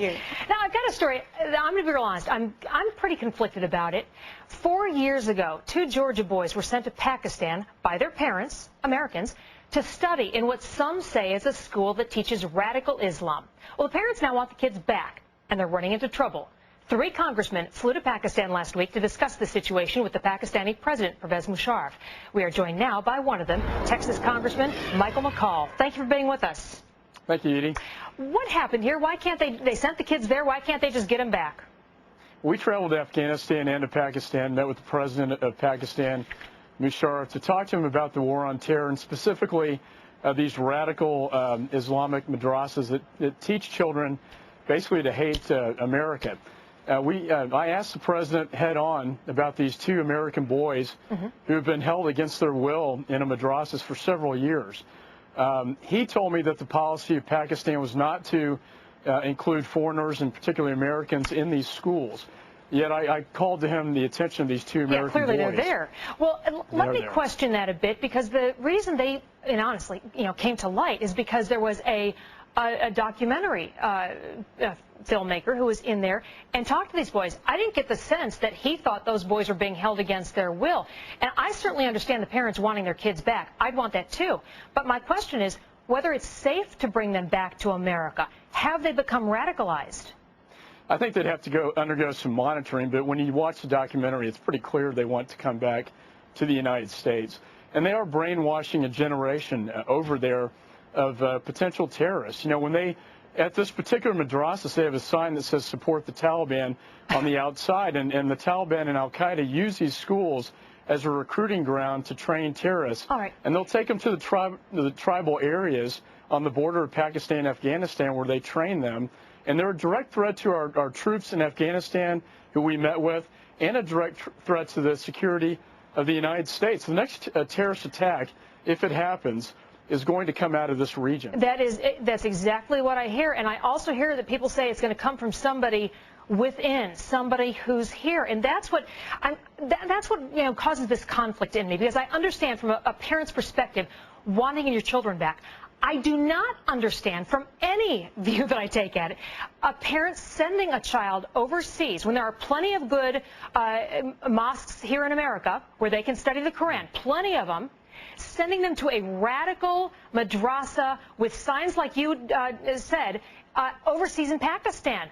you. Now, I've got a story. I'm going to be real honest. I'm pretty conflicted about it. 4 years ago, 2 Georgia boys were sent to Pakistan by their parents, Americans, to study in what some say is a school that teaches radical Islam. Well, the parents now want the kids back, and they're running into trouble. 3 congressmen flew to Pakistan last week to discuss the situation with the Pakistani president, Pervez Musharraf. We are joined now by one of them, Texas Congressman Michael McCaul. Thank you for being with us. Thank you, Edie. What happened here? Why can't they sent the kids there. Why can't they just get them back? We traveled to Afghanistan and to Pakistan, met with the president of Pakistan, Musharraf, to talk to him about the war on terror and specifically these radical Islamic madrassas that teach children basically to hate America. I asked the president head on about these 2 American boys who have been held against their will in a madrassas for several years. He told me that the policy of Pakistan was not to include foreigners, and particularly Americans, in these schools. Yet I called to him the attention of these 2 American boys. Yeah, clearly they're there. Well, let me question that a bit, because the reason they, and honestly, came to light is because there was a documentary filmmaker who was in there and talked to these boys. I didn't get the sense that he thought those boys were being held against their will. And I certainly understand the parents wanting their kids back. I'd want that too. But my question is whether it's safe to bring them back to America. Have they become radicalized? I think they'd have to undergo some monitoring, but when you watch the documentary, it's pretty clear they want to come back to the United States. And they are brainwashing a generation over there of potential terrorists. When they, at this particular madrasa, they have a sign that says support the Taliban on the outside, and the Taliban and Al-Qaeda use these schools as a recruiting ground to train terrorists. All right. And they'll take them to the tribal areas on the border of Pakistan and Afghanistan where they train them. And they're a direct threat to our troops in Afghanistan, who we met with, and a direct threat to the security of the United States. The next terrorist attack, if it happens, is going to come out of this region. That's exactly what I hear. And I also hear that people say it's going to come from somebody within, somebody who's here. And that's what causes this conflict in me, because I understand from a parent's perspective wanting your children back. I do not understand, from any view that I take at it, a parent sending a child overseas when there are plenty of good mosques here in America where they can study the Quran, plenty of them, sending them to a radical madrasa with signs like you said overseas in Pakistan.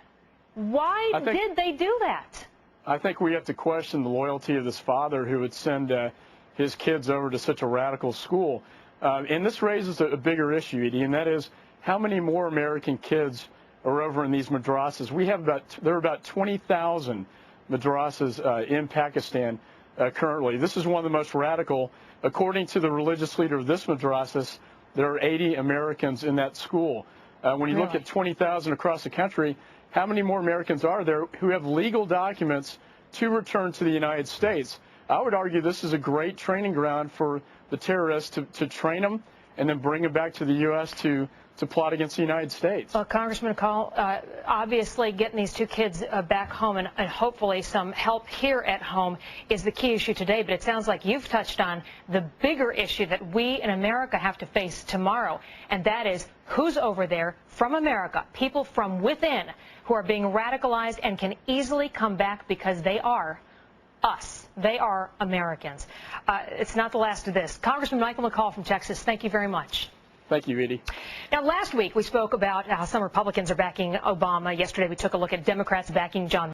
Why did they do that? I think we have to question the loyalty of this father who would send his kids over to such a radical school. And this raises a bigger issue, Edie, and that is how many more American kids are over in these madrasas. There are about 20,000 madrasas in Pakistan currently. This is one of the most radical. According to the religious leader of this madrasas, there are 80 Americans in that school. When you look at 20,000 across the country, how many more Americans are there who have legal documents to return to the United States? I would argue this is a great training ground for the terrorists to train them and then bring them back to the U.S. to plot against the United States. Well, Congressman McCaul, obviously getting these 2 kids back home and hopefully some help here at home is the key issue today. But it sounds like you've touched on the bigger issue that we in America have to face tomorrow, and that is who's over there from America, people from within who are being radicalized and can easily come back because they are us. They are Americans. It's not the last of this. Congressman Michael McCaul from Texas, thank you very much. Thank you, Edie. Now, last week we spoke about how some Republicans are backing Obama. Yesterday we took a look at Democrats backing John